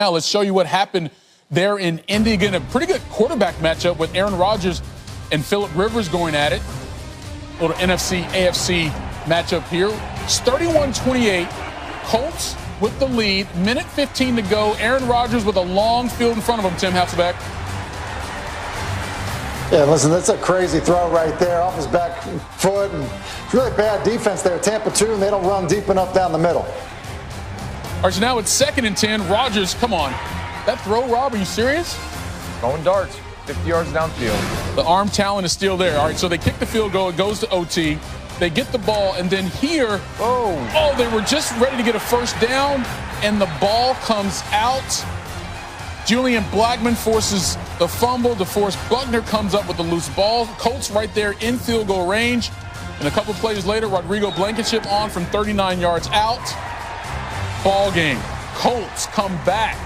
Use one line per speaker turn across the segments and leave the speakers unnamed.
Now let's show you what happened there in Indy. Again, a pretty good quarterback matchup with Aaron Rodgers and Phillip Rivers going at it. A little NFC, AFC matchup here. It's 31-28. Colts with the lead. Minute 15 to go. Aaron Rodgers with a long field in front of him, Tim Hasselbeck.
Yeah, listen, that's a crazy throw right there off his back foot. And it's really bad defense there. Tampa 2, and they don't run deep enough down the middle.
All right, so now it's 2nd and 10. Rodgers, come on. That throw, Rob, are you serious?
Going darts, 50 yards downfield.
The arm talent is still there. All right, so they kick the field goal. It goes to OT. They get the ball, and then here, they were just ready to get a first down, and the ball comes out. Julian Blackmon forces the fumble. DeForest Buckner comes up with the loose ball. Colts right there in field goal range. And a couple plays later, Rodrigo Blankenship on from 39 yards out. Ball game. Colts come back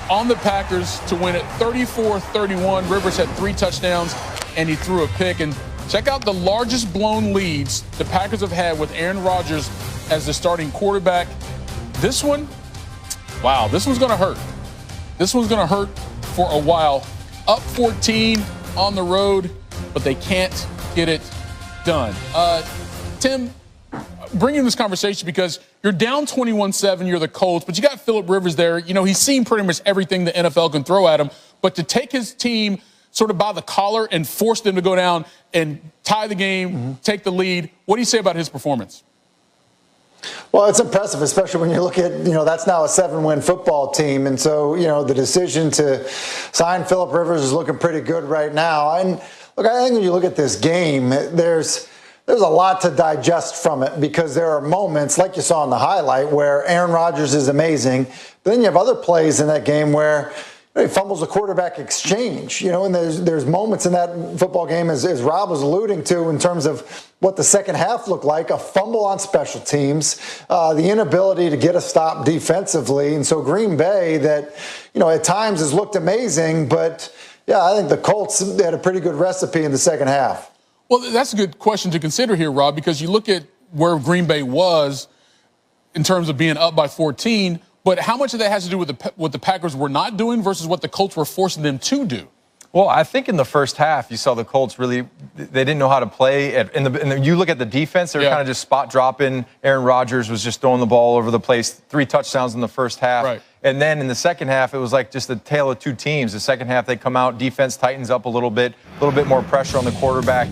on the Packers to win it 34-31. Rivers had 3 touchdowns, and he threw a pick. And check out the largest blown leads the Packers have had with Aaron Rodgers as the starting quarterback. This one, wow, this one's going to hurt. This one's going to hurt for a while. Up 14 on the road, but they can't get it done. Tim, bring in this conversation because you're down 21-7, you're the Colts, but you got Phillip Rivers there. You know, he's seen pretty much everything the NFL can throw at him, but to take his team sort of by the collar and force them to go down and tie the game, take the lead, what do you say about his performance?
Well, it's impressive, especially when you look at, that's now a 7-win football team. And so, the decision to sign Phillip Rivers is looking pretty good right now. And look, I think when you look at this game, there's a lot to digest from it because there are moments, like you saw in the highlight, where Aaron Rodgers is amazing. But then you have other plays in that game where he fumbles a quarterback exchange, and there's moments in that football game, as Rob was alluding to, in terms of what the second half looked like, a fumble on special teams, the inability to get a stop defensively. And so Green Bay, that, at times has looked amazing, but, yeah, I think the Colts had a pretty good recipe in the second half.
Well, that's a good question to consider here, Rob, because you look at where Green Bay was in terms of being up by 14, but how much of that has to do with what the Packers were not doing versus what the Colts were forcing them to do?
Well, I think in the first half, you saw the Colts really, they didn't know how to play. And you look at the defense, they were kind of just spot dropping. Aaron Rodgers was just throwing the ball over the place, 3 touchdowns in the first half.
Right.
And then in the second half, it was like just a tale of 2 teams. The second half, they come out, defense tightens up a little bit more pressure on the quarterback,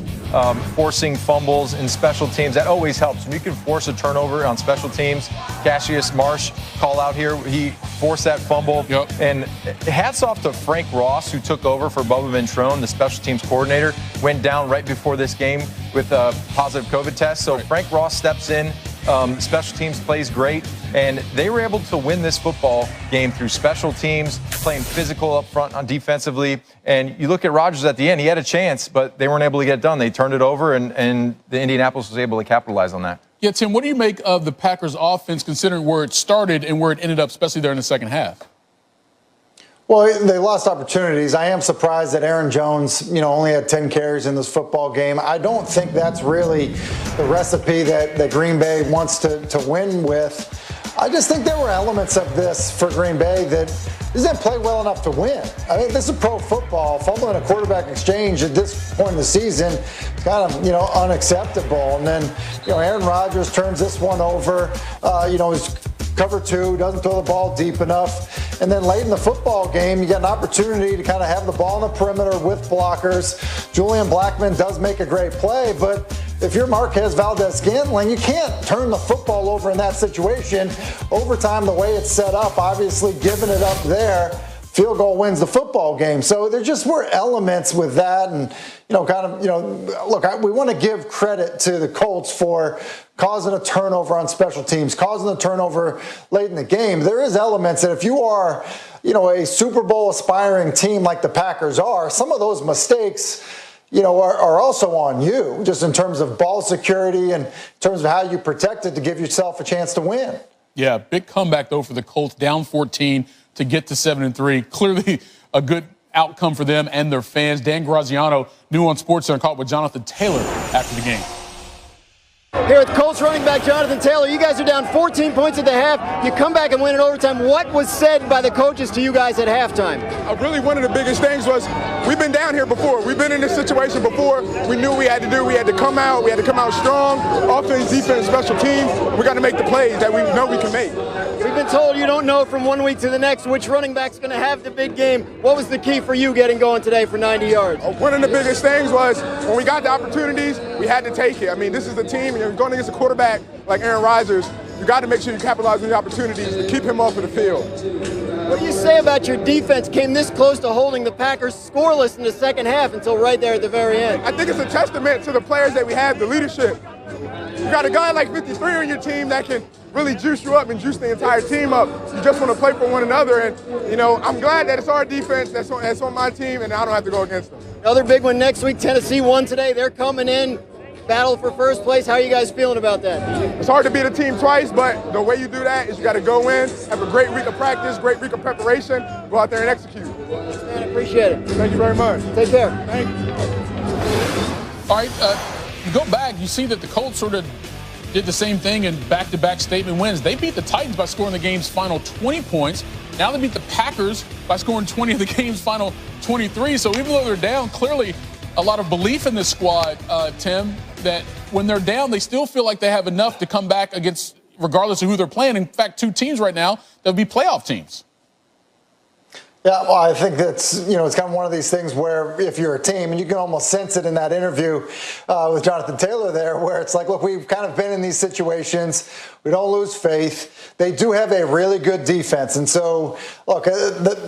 forcing fumbles in special teams. That always helps. When you can force a turnover on special teams, Cassius Marsh call out here, he forced that fumble.
Yep.
And hats off to Frank Ross, who took over for Bubba Ventrone, the special teams coordinator, went down right before this game with a positive COVID test. So Frank Ross steps in. Special teams plays great, and they were able to win this football game through special teams, playing physical up front on defensively. And you look at Rodgers at the end, he had a chance, but they weren't able to get it done. They turned it over, and the Indianapolis was able to capitalize on that.
Yeah, Tim, what do you make of the Packers' offense considering where it started and where it ended up, especially there in the second half?
Well, they lost opportunities. I am surprised that Aaron Jones, only had 10 carries in this football game. I don't think that's really the recipe that Green Bay wants to win with. I just think there were elements of this for Green Bay that just didn't play well enough to win. I mean, this is pro football. Fumbling a quarterback exchange at this point in the season is kind of, unacceptable. And then, Aaron Rodgers turns this one over, he's cover 2, doesn't throw the ball deep enough. And then late in the football game, you get an opportunity to kind of have the ball on the perimeter with blockers. Julian Blackmon does make a great play, but if you're Marquez Valdez-Scantling, you can't turn the football over in that situation. Overtime, the way it's set up, obviously giving it up there, field goal wins the football game. So there just were elements with that. And, look, we want to give credit to the Colts for causing a turnover on special teams, causing a turnover late in the game. There is elements that if you are, a Super Bowl aspiring team like the Packers are, some of those mistakes, are also on you, just in terms of ball security and in terms of how you protect it to give yourself a chance to win.
Yeah, big comeback, though, for the Colts, down 14 to get to 7-3. Clearly a good outcome for them and their fans. Dan Graziano, new on SportsCenter, caught with Jonathan Taylor after the game.
Here with Colts running back Jonathan Taylor, you guys are down 14 points at the half. You come back and win in overtime. What was said by the coaches to you guys at halftime?
Really, one of the biggest things was we've been down here before. We've been in this situation before. We knew we had to do. We had to come out. We had to come out strong. Offense, defense, special teams. We got to make the plays that we know we can make.
We've been told you don't know from 1 week to the next which running back's going to have the big game. What was the key for you getting going today for 90 yards?
One of the biggest things was when we got the opportunities, we had to take it. I mean, this is the team, and you're going against a quarterback like Aaron Rodgers. You got to make sure you capitalize on the opportunities to keep him off of the field.
What do you say about your defense? Came this close to holding the Packers scoreless in the second half until right there at the very end.
I think it's a testament to the players that we have, the leadership. You got a guy like 53 on your team that can really juice you up and juice the entire team up. You just want to play for one another, and, you know, I'm glad that it's our defense that's on my team, and I don't have to go against them.
Another big one next week. Tennessee won today. They're coming in. Battle for first place. How are you guys feeling about that?
It's hard to beat a team twice, but the way you do that is you got to go in, have a great week of practice, great week of preparation, go out there and execute.
Thanks, man. I appreciate it.
Thank you very much.
Take care.
Thank you.
All right, you go back, you see that the Colts sort of did the same thing in back-to-back statement wins. They beat the Titans by scoring the game's final 20 points. Now they beat the Packers by scoring 20 of the game's final 23. So even though they're down, clearly a lot of belief in this squad, Tim, that when they're down, they still feel like they have enough to come back against, regardless of who they're playing. In fact, two teams right now that would be playoff teams.
Yeah, well, I think that's, you know, it's kind of one of these things where if you're a team, and you can almost sense it in that interview with Jonathan Taylor there, where it's like, look, we've kind of been in these situations. We don't lose faith. They do have a really good defense. And so, look,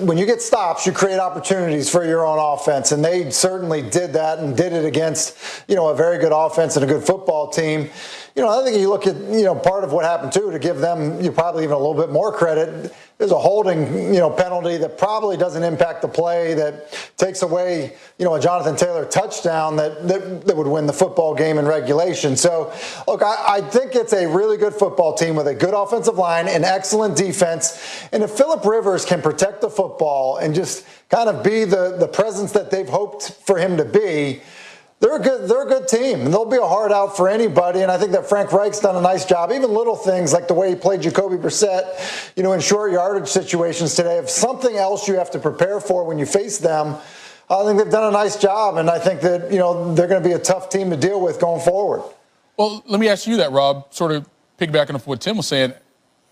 when you get stops, you create opportunities for your own offense. And they certainly did that and did it against, you know, a very good offense and a good football team. You know, I think you look at, you know, part of what happened, too, to give them probably even a little bit more credit. There's a holding, you know, penalty that probably doesn't impact the play, that takes away, you know, a Jonathan Taylor touchdown that would win the football game in regulation. So, look, I think it's a really good football team with a good offensive line, an excellent defense. And if Phillip Rivers can protect the football and just kind of be the presence that they've hoped for him to be, they're a good team, and they'll be a hard out for anybody. And I think that Frank Reich's done a nice job. Even little things like the way he played Jacoby Brissett, you know, in short yardage situations today. If something else you have to prepare for when you face them, I think they've done a nice job. And I think that, you know, they're going to be a tough team to deal with going forward.
Well, let me ask you that, Rob, sort of piggybacking off what Tim was saying.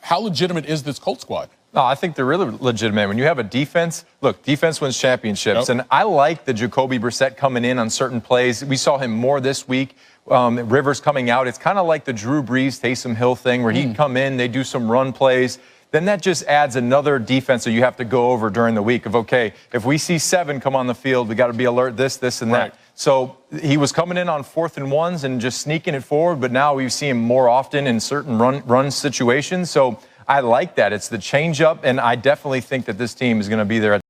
How legitimate is this Colts squad?
No, I think they're really legitimate. When you have a defense, look, defense wins championships. Yep. And I like the Jacoby Brissett coming in on certain plays. We saw him more this week. Rivers coming out. It's kind of like the Drew Brees, Taysom Hill thing where he'd come in, they do some run plays. Then that just adds another defense that you have to go over during the week of, okay, if we see 7 come on the field, we got to be alert this, and that. So he was coming in on 4th and 1s and just sneaking it forward, but now we see him more often in certain run situations. So I like that. It's the change-up, and I definitely think that this team is going to be there at